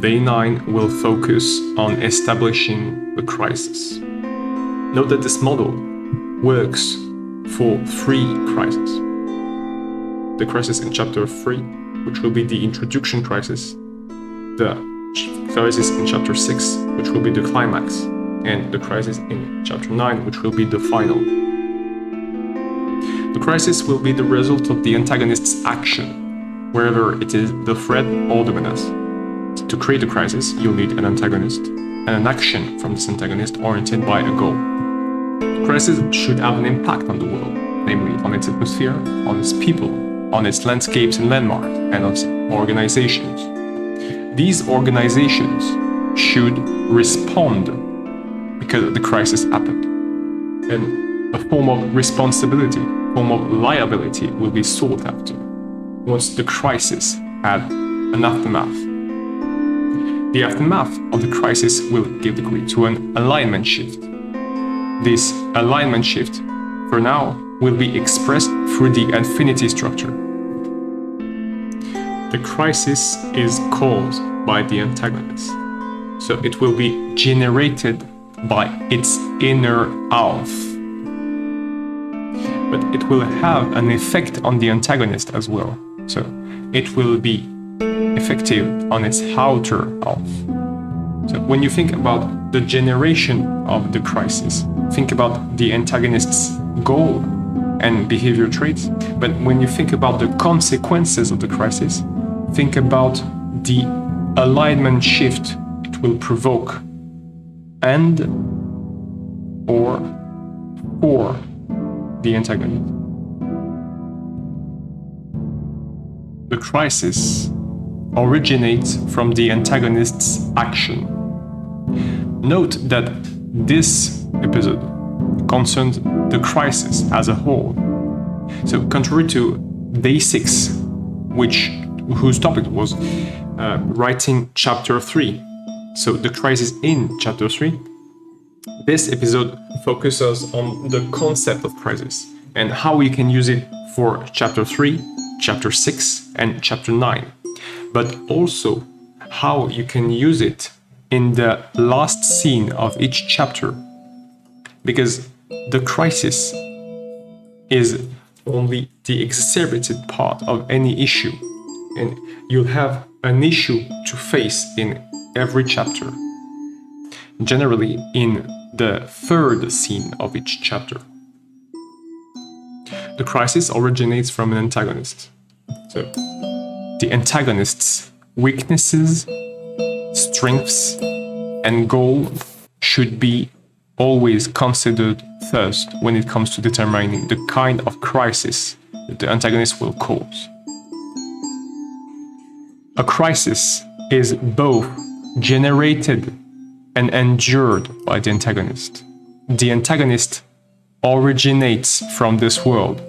Day 9 will focus on establishing the crisis. Note that this model works for 3 crises. The crisis in chapter 3, which will be the introduction crisis, the crisis in chapter 6, which will be the climax, and the crisis in chapter 9, which will be the final. The crisis will be the result of the antagonist's action, wherever it is the threat or the menace. To create a crisis, you'll need an antagonist and an action from this antagonist oriented by a goal. The crisis should have an impact on the world, namely on its atmosphere, on its people, on its landscapes and landmarks, and on its organizations. These organizations should respond because the crisis happened. And a form of responsibility, a form of liability will be sought after once the crisis had an aftermath. The aftermath of the crisis will give degree to an alignment shift. This alignment shift, for now, will be expressed through the infinity structure. The crisis is caused by the antagonist, so it will be generated by its inner half. But it will have an effect on the antagonist as well, so it will be effective on its outer half. So when you think about the generation of the crisis, think about the antagonist's goal and behavior traits, but when you think about the consequences of the crisis, think about the alignment shift it will provoke and or for the antagonist. The crisis originates from the antagonist's action. Note that this episode concerns the crisis as a whole. So contrary to Day 6, whose topic was writing chapter 3, so the crisis in chapter 3, this episode focuses on the concept of crisis and how we can use it for chapter 3, chapter 6, and chapter 9, but also how you can use it in the last scene of each chapter, because the crisis is only the exacerbated part of any issue, and you'll have an issue to face in every chapter, generally in the third scene of each chapter. The crisis originates from an antagonist. So, the antagonist's weaknesses, strengths, and goal should be always considered first when it comes to determining the kind of crisis that the antagonist will cause. A crisis is both generated and endured by the antagonist. The antagonist originates from this world,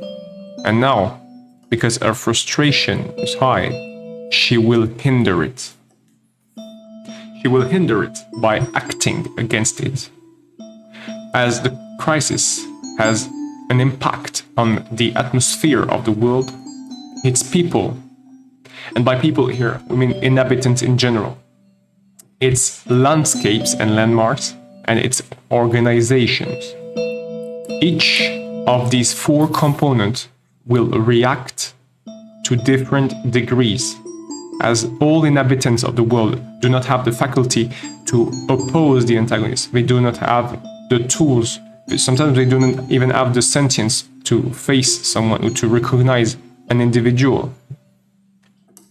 and now, because her frustration is high, she will hinder it. She will hinder it by acting against it. As the crisis has an impact on the atmosphere of the world, its people, and by people here we mean inhabitants in general, its landscapes and landmarks, and its organizations. Each of these 4 components will react to different degrees, as all inhabitants of the world do not have the faculty to oppose the antagonist. They do not have the tools. Sometimes they do not even have the sentience to face someone or to recognize an individual.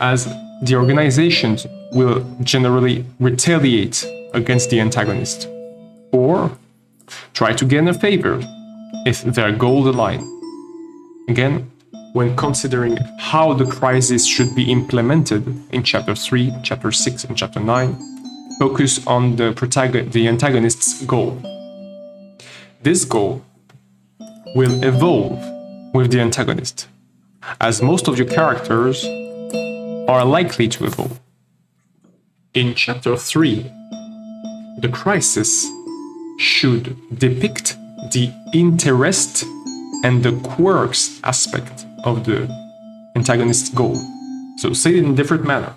As the organizations will generally retaliate against the antagonist or try to gain a favor if their goals align. Again, when considering how the crisis should be implemented in chapter 3, chapter 6, and chapter 9, focus on the antagonist's goal. This goal will evolve with the antagonist, as most of your characters are likely to evolve. In chapter 3, the crisis should depict the interest and the quirks aspect of the antagonist's goal. So say it in a different manner.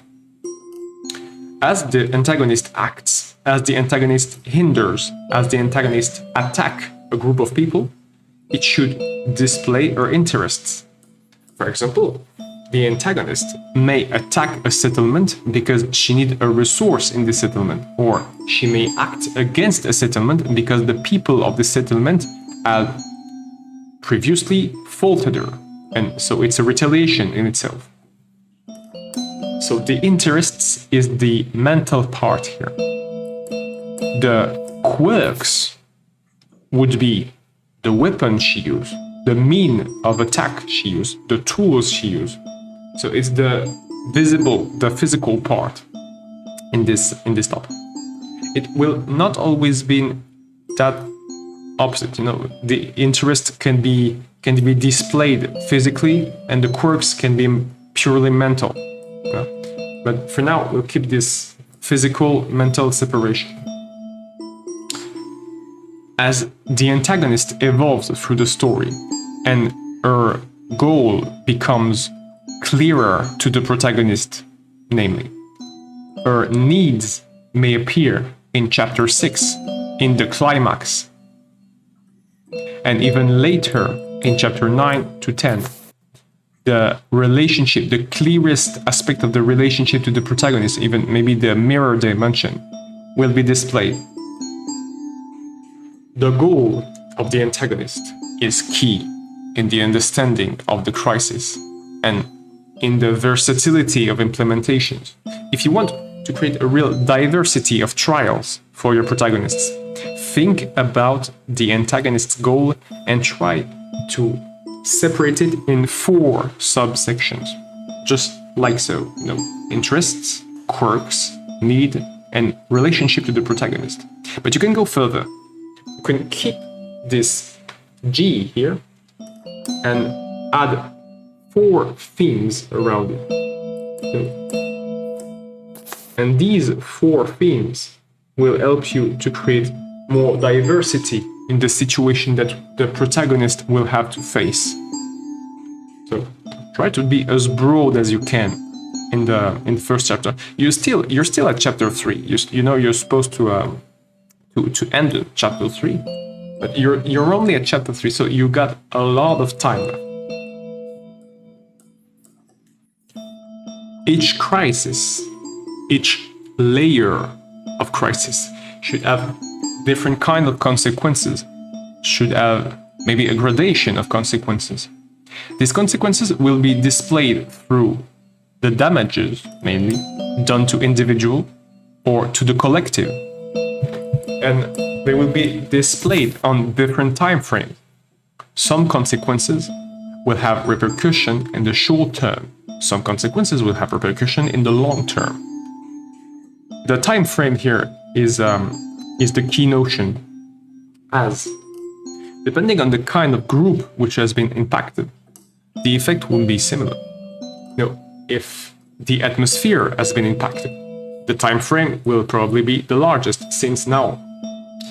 as the antagonist acts, as the antagonist hinders, as the antagonist attack a group of people, it should display her interests. For example, the antagonist may attack a settlement because she needs a resource in the settlement, or she may act against a settlement because the people of the settlement have previously faulted her, and so it's a retaliation in itself. So the interests is the mental part here. The quirks would be the weapon she used, the mean of attack she used, the tools she used. So it's the visible, the physical part in this topic. It will not always be that opposite. The interest can be displayed physically, and the quirks can be purely mental. But for now, we'll keep this physical mental separation. As the antagonist evolves through the story and her goal becomes clearer to the protagonist, namely, her needs may appear in chapter 6 in the climax, and even later in chapter 9 to 10. The relationship, the clearest aspect of the relationship to the protagonist, even maybe the mirror dimension, will be displayed. The goal of the antagonist is key in the understanding of the crisis and in the versatility of implementations. If you want to create a real diversity of trials for your protagonists, think about the antagonist's goal and try to separate it in 4 subsections, just like so. Interests, quirks, need, and relationship to the protagonist. But you can go further. You can keep this G here and add 4 themes around it. And these 4 themes will help you to create more diversity in the situation that the protagonist will have to face. So try to be as broad as you can in the first chapter. You're still at chapter 3. You're supposed to end chapter 3, but you're only at chapter 3, so you got a lot of time left. Each crisis, each layer of crisis should have different kind of consequences, should have maybe a gradation of consequences. These consequences will be displayed through the damages, mainly, done to individual or to the collective. And they will be displayed on different time frames. Some consequences will have repercussion in the short term. Some consequences will have repercussion in the long term. The time frame here is the key notion, as depending on the kind of group which has been impacted, the effect will be similar. If the atmosphere has been impacted, the time frame will probably be the largest, since now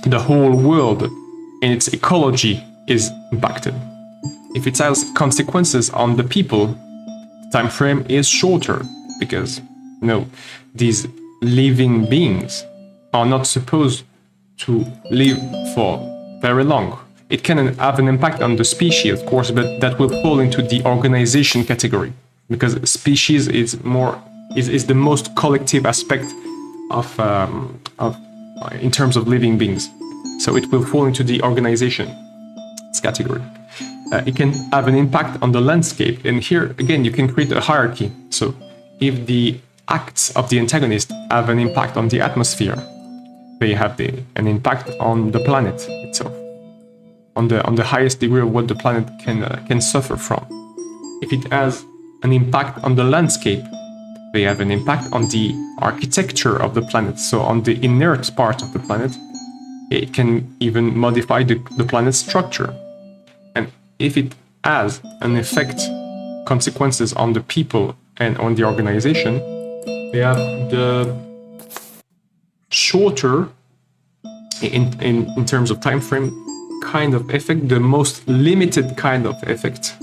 the whole world in its ecology is impacted. If it has consequences on the people, the time frame is shorter, because these living beings are not supposed to live for very long. It can have an impact on the species, of course, but that will fall into the organization category, because species is the most collective aspect of in terms of living beings. So it will fall into the organization category. It can have an impact on the landscape, and here again you can create a hierarchy. So if the acts of the antagonist have an impact on the atmosphere, they have an impact on the planet itself, on the highest degree of what the planet can suffer from. If it has an impact on the landscape, they have an impact on the architecture of the planet, so on the inert part of the planet. It can even modify the planet's structure. And if it has an effect, consequences on the people and on the organization, they have the shorter, in terms of time frame, kind of effect, the most limited kind of effect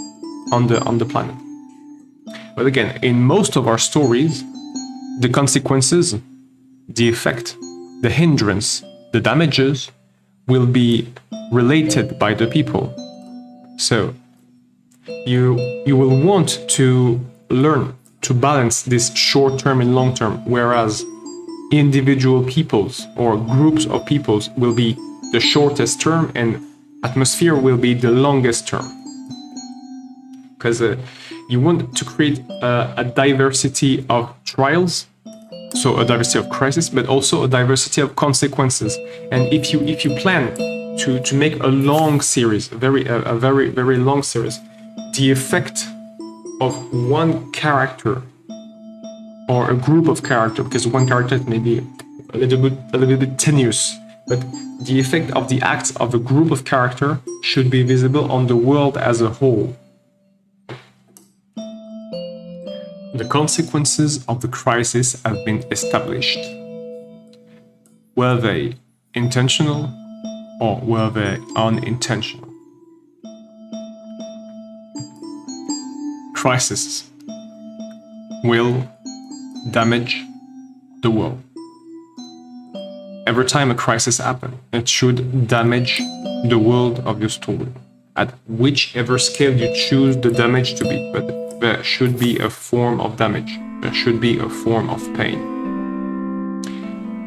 on the planet. But again, in most of our stories, the consequences the effect, the hindrance, the damages will be related by the people. So you will want to learn to balance this short-term and long-term, whereas individual peoples or groups of peoples will be the shortest term and atmosphere will be the longest term. Because you want to create a diversity of trials, so a diversity of crisis, but also a diversity of consequences. And if you plan to make a long series, a very long series, the effect of one character or a group of characters, because one character may be a little bit tenuous, but the effect of the acts of a group of characters should be visible on the world as a whole. The consequences of the crisis have been established. Were they intentional or were they unintentional? Crises will damage the world. Every time a crisis happens, it should damage the world of your story. At whichever scale you choose the damage to be, but there should be a form of damage. There should be a form of pain.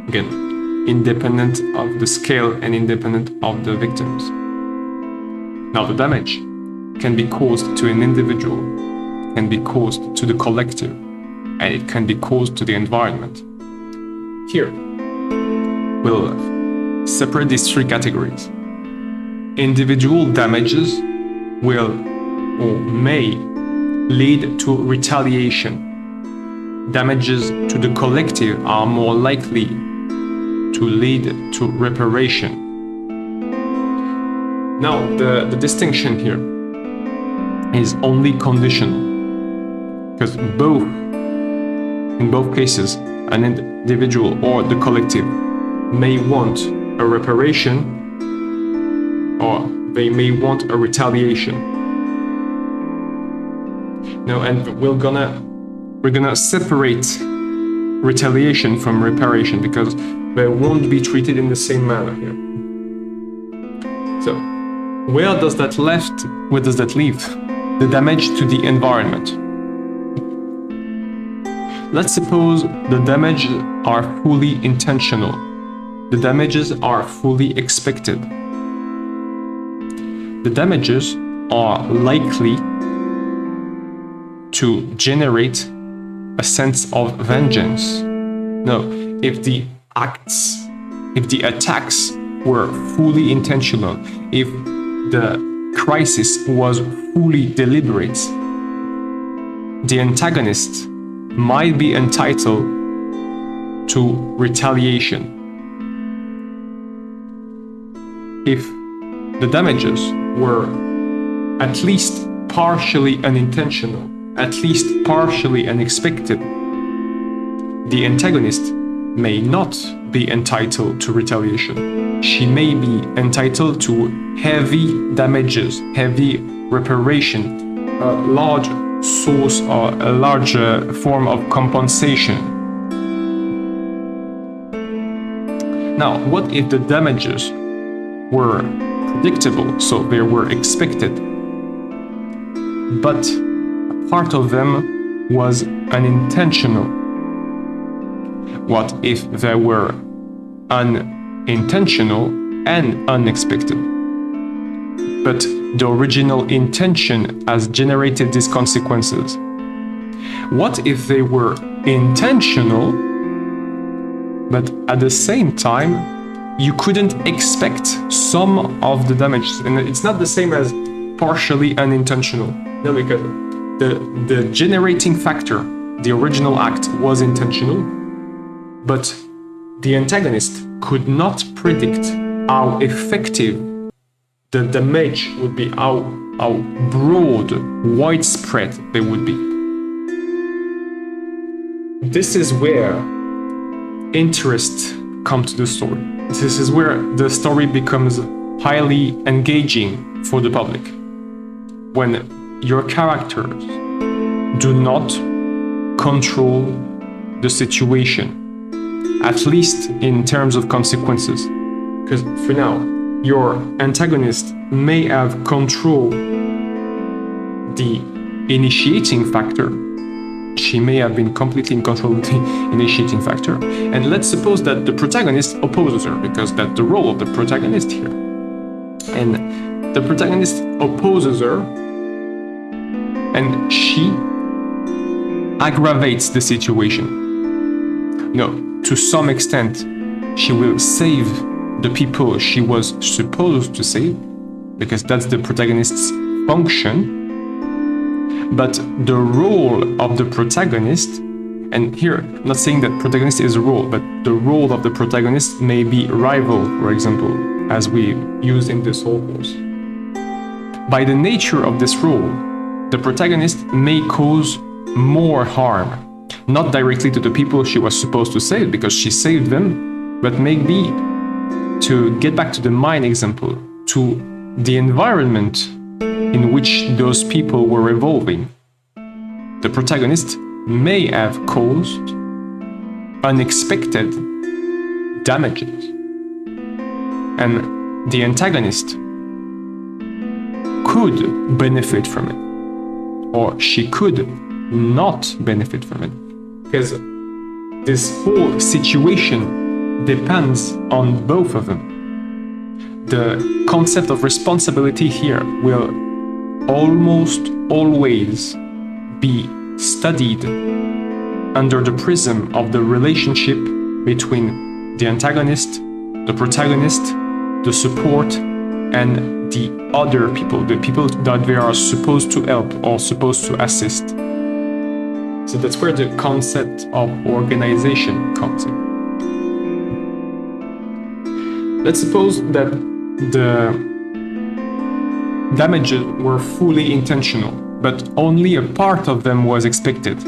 Again, independent of the scale and independent of the victims. Now, the damage can be caused to an individual, can be caused to the collective, and it can be caused to the environment. Here, we'll separate these three categories. Individual damages will or may lead to retaliation. Damages to the collective are more likely to lead to reparation. Now, the distinction here is only conditional, because in both cases, an individual or the collective may want a reparation or they may want a retaliation. No, and we're gonna separate retaliation from reparation because they won't be treated in the same manner here. So, where does that leave? The damage to the environment. Let's suppose the damages are fully intentional. The damages are fully expected. The damages are likely to generate a sense of vengeance. No, if the attacks were fully intentional, if the crisis was fully deliberate, the antagonist might be entitled to retaliation. If the damages were at least partially unintentional, at least partially unexpected, the antagonist may not be entitled to retaliation. She may be entitled to heavy damages, heavy reparation, a large source or a larger form of compensation. Now, what if the damages were predictable, so they were expected, but part of them was unintentional? What if they were unintentional and unexpected, but the original intention has generated these consequences? What if they were intentional, but at the same time you couldn't expect some of the damages? And it's not the same as partially unintentional. No, because the generating factor, the original act, was intentional, but the antagonist could not predict how effective the damage would be, how broad, widespread they would be. This is where interest comes to the story. This is where the story becomes highly engaging for the public. When your characters do not control the situation, at least in terms of consequences. Because for now, your antagonist may have control the initiating factor. She may have been completely in control of the initiating factor. And let's suppose that the protagonist opposes her, because that's the role of the protagonist here. And the protagonist opposes her, and she aggravates the situation. To some extent, she will save the people she was supposed to save, because that's the protagonist's function. But the role of the protagonist, and here, I'm not saying that protagonist is a role, but the role of the protagonist may be rival, for example, as we use in this whole course. By the nature of this role, the protagonist may cause more harm, not directly to the people she was supposed to save, because she saved them, but maybe, to get back to the mine example, to the environment in which those people were evolving. The protagonist may have caused unexpected damages, and the antagonist could benefit from it, or she could not benefit from it, because this whole situation depends on both of them. The concept of responsibility here will almost always be studied under the prism of the relationship between the antagonist, the protagonist, the support, and the other people, the people that they are supposed to help or supposed to assist. So that's where the concept of organization comes in. Let's suppose that the damages were fully intentional, but only a part of them was expected,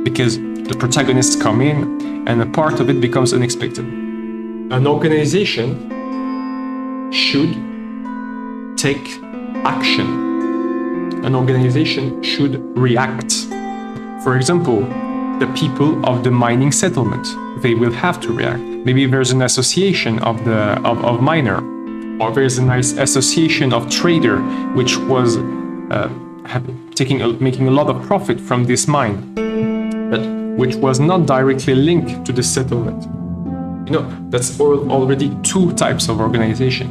because the protagonists come in and a part of it becomes unexpected. An organization should take action. An organization should react. For example, the people of the mining settlement, they will have to react. Maybe there's an association of miner, or there's a nice association of trader which was making a lot of profit from this mine, but which was not directly linked to the settlement. That's already two types of organization: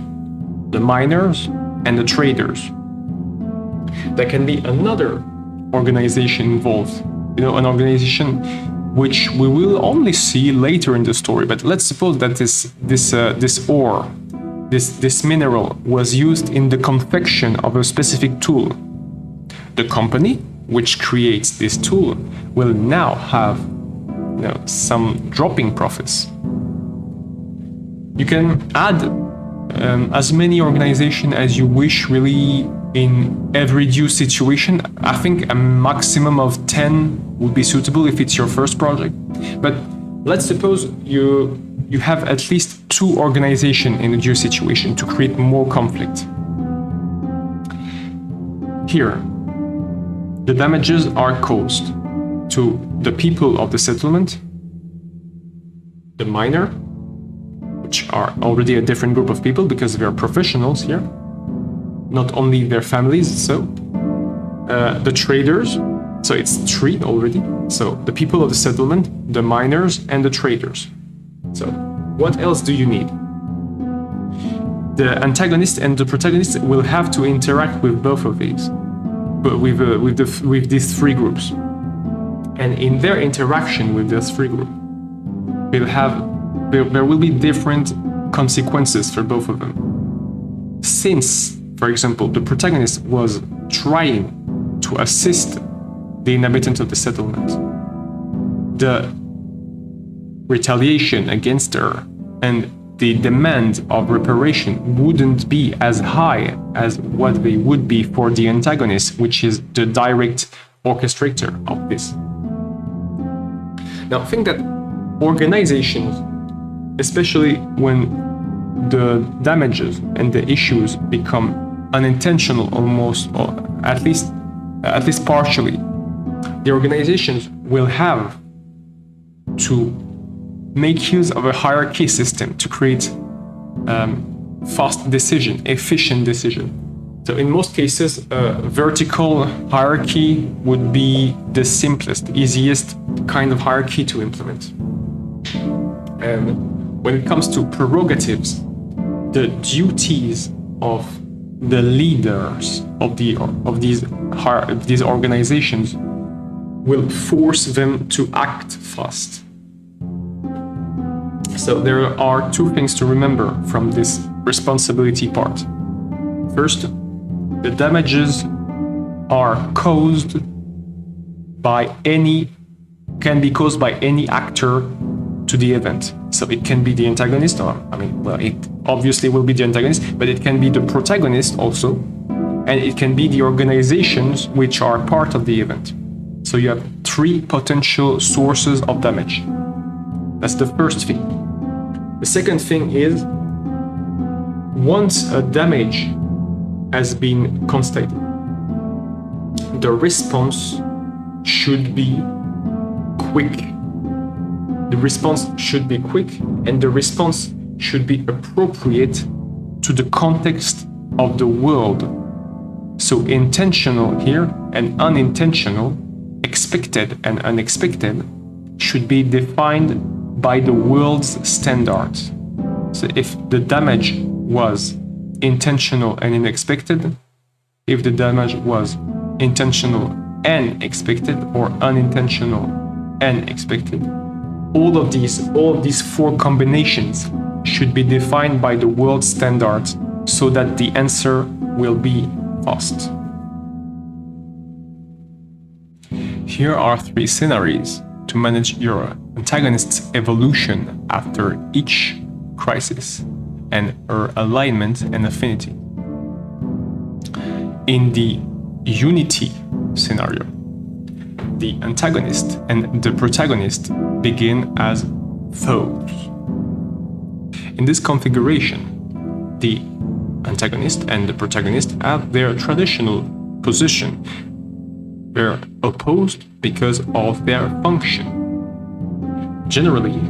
the miners and the traders. There can be another organization involved, an organization which we will only see later in the story. But let's suppose that this ore, this mineral, was used in the confection of a specific tool. The company which creates this tool will now have some dropping profits. You can add as many organizations as you wish, really, in every due situation. I think a maximum of 10 would be suitable if it's your first project. But let's suppose you have at least 2 organizations in a due situation to create more conflict. Here, the damages are caused to the people of the settlement, the miner, which are already a different group of people because they are professionals here, not only their families, the traders, so it's 3 already, so the people of the settlement, the miners, and the traders. So what else do you need? The antagonist and the protagonist will have to interact with both of these, but with these 3 groups. And in their interaction with those 3 groups, there will be different consequences for both of them. Since, for example, the protagonist was trying to assist the inhabitants of the settlement, the retaliation against her and the demand of reparation wouldn't be as high as what they would be for the antagonist, which is the direct orchestrator of this. Now, think that organizations, especially when the damages and the issues become unintentional almost, or at least partially, the organizations will have to make use of a hierarchy system to create fast decision, efficient decision. So in most cases, a vertical hierarchy would be the simplest, easiest kind of hierarchy to implement. And when it comes to prerogatives, the duties of the leaders of these organizations will force them to act fast. So there are two things to remember from this responsibility part. First, the damages are can be caused by any actor to the event. So it can be the antagonist, it obviously will be the antagonist, but it can be the protagonist also, and it can be the organizations which are part of the event. So you have three potential sources of damage. That's the first thing. The second thing is, once a damage has been constated, the response should be quick. The response should be quick, and the response should be appropriate to the context of the world. So intentional here and unintentional, expected and unexpected, should be defined by the world's standards. So if the damage was intentional and unexpected, if the damage was intentional and expected, or unintentional and expected, all of these four combinations should be defined by the world standards so that the answer will be fast. Here are three scenarios to manage your antagonist's evolution after each crisis and her alignment and affinity. In the unity scenario, the antagonist and the protagonist begin as foes. In this configuration, the antagonist and the protagonist have their traditional position. They're opposed because of their function. Generally,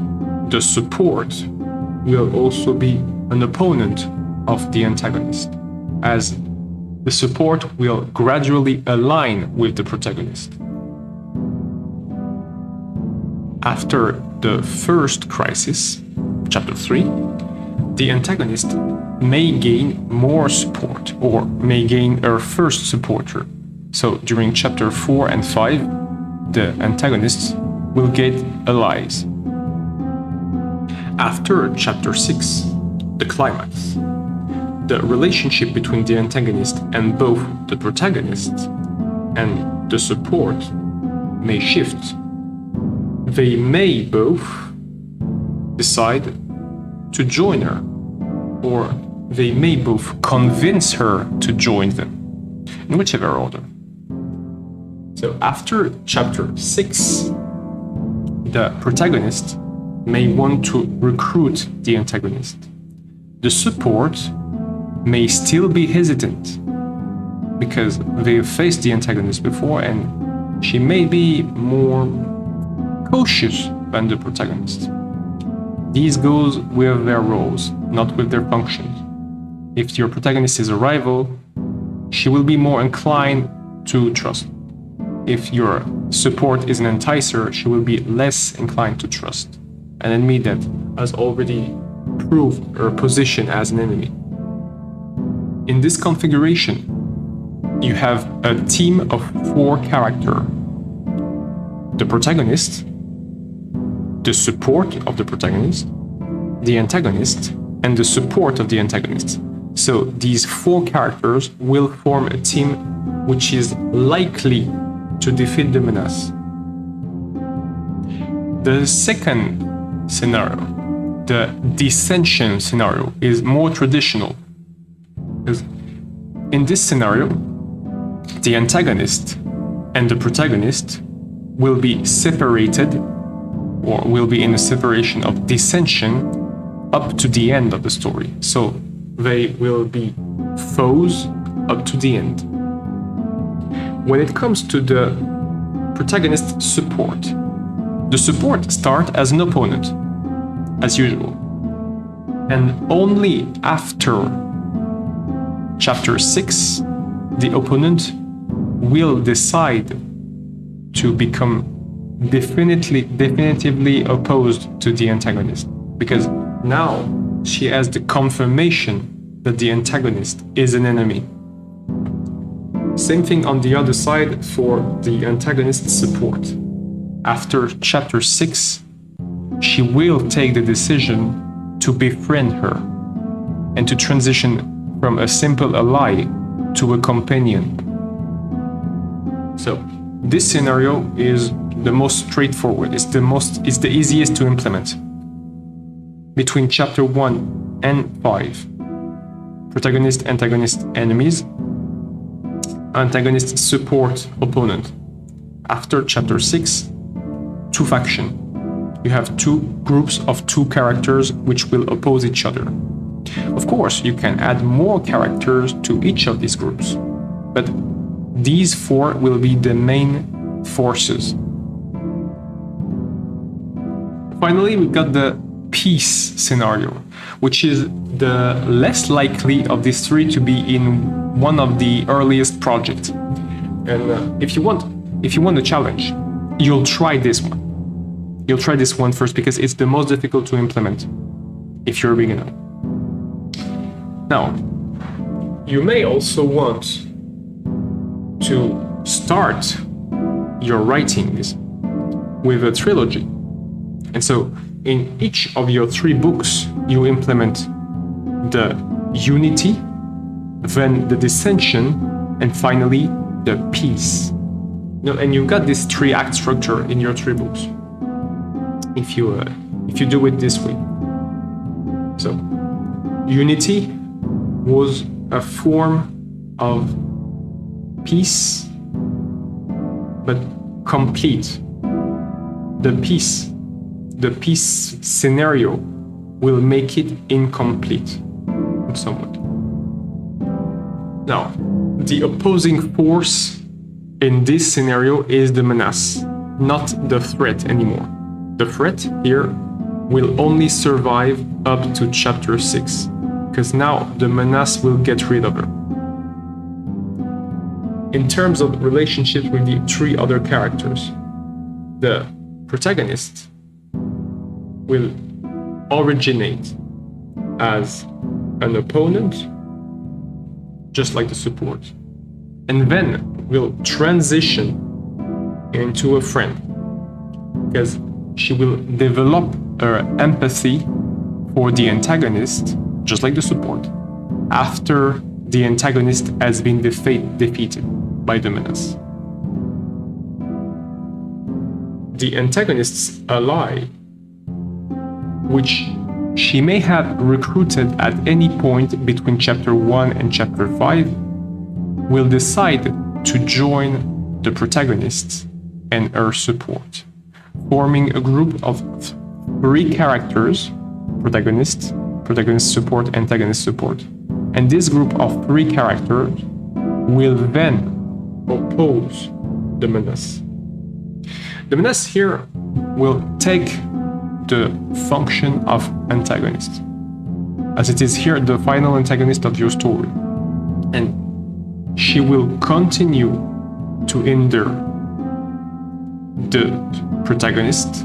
the support will also be an opponent of the antagonist, as the support will gradually align with the protagonist. After the first crisis, chapter 3, the antagonist may gain more support or may gain her first supporter. So during chapter 4 and 5, the antagonists will get allies. After chapter 6, the climax, the relationship between the antagonist and both the protagonist and the support may shift. They may both decide to join her, or they may both convince her to join them, in whichever order. So after chapter 6, the protagonist may want to recruit the antagonist. The support may still be hesitant because they've faced the antagonist before and she may be more cautious than the protagonist. These goes with their roles, not with their functions. If your protagonist is a rival, she will be more inclined to trust. If your support is an enticer, she will be less inclined to trust, an enemy that has already proved her position as an enemy. In this configuration, you have a team of 4 characters: the protagonist, the support of the protagonist, the antagonist, and the support of the antagonist. So these 4 characters will form a team which is likely to defeat the menace. The second scenario, the dissension scenario, is more traditional. Because in this scenario, the antagonist and the protagonist will be separated, or will be in a separation of dissension up to the end of the story. So they will be foes up to the end. When it comes to the protagonist support, the support starts as an opponent. as usual. And only after chapter 6, the opponent will decide to become definitively opposed to the antagonist, because now she has the confirmation that the antagonist is an enemy. Same thing on the other side for the antagonist's support. After chapter 6, she will take the decision to befriend her and to transition from a simple ally to a companion. So this scenario is the most straightforward. It's the easiest to implement. Between chapter 1 and 5, protagonist, antagonist, enemies, antagonist, support, opponent. After chapter 6, two factions. You have two groups of two characters which will oppose each other. Of course, you can add more characters to each of these groups, but these four will be the main forces. Finally, we got the peace scenario, which is the less likely of these three to be in one of the earliest projects. And if you want a challenge, you'll try this one. You'll try this one first because it's the most difficult to implement if you're a beginner. Now, you may also want to start your writings with a trilogy. And so in each of your 3 books, you implement the unity, then the dissension, and finally the peace. And you've got this 3-act structure in your 3 books. If you do it this way. So, unity was a form of peace, but complete. The peace scenario will make it incomplete, somewhat. Now, the opposing force in this scenario is the menace, not the threat anymore. The threat here will only survive up to chapter 6, because now the menace will get rid of her. In terms of relationships with the 3 other characters, the protagonist will originate as an opponent, just like the support, and then will transition into a friend, because she will develop her empathy for the antagonist, just like the support, after the antagonist has been defeated by the menace. The antagonist's ally, which she may have recruited at any point between chapter 1 and chapter 5, will decide to join the protagonist and her support, forming a group of 3 characters: protagonist support, antagonist support. And this group of 3 characters will then oppose the menace. The menace here will take the function of antagonist, as it is here the final antagonist of your story. And she will continue to hinder the protagonist,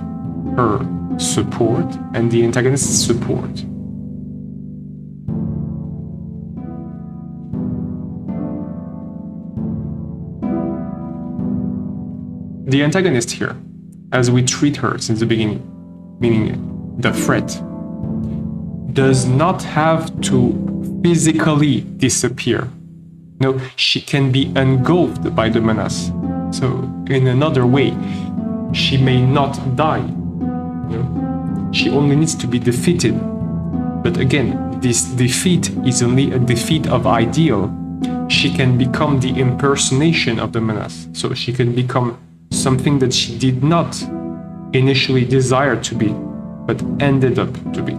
her support, and the antagonist's support. The antagonist here, as we treat her since the beginning, meaning the threat, does not have to physically disappear. No, she can be engulfed by the menace. So, in another way, she may not die. She only needs to be defeated. But again, this defeat is only a defeat of ideal. She can become the impersonation of the menace. So she can become something that she did not initially desire to be, but ended up to be.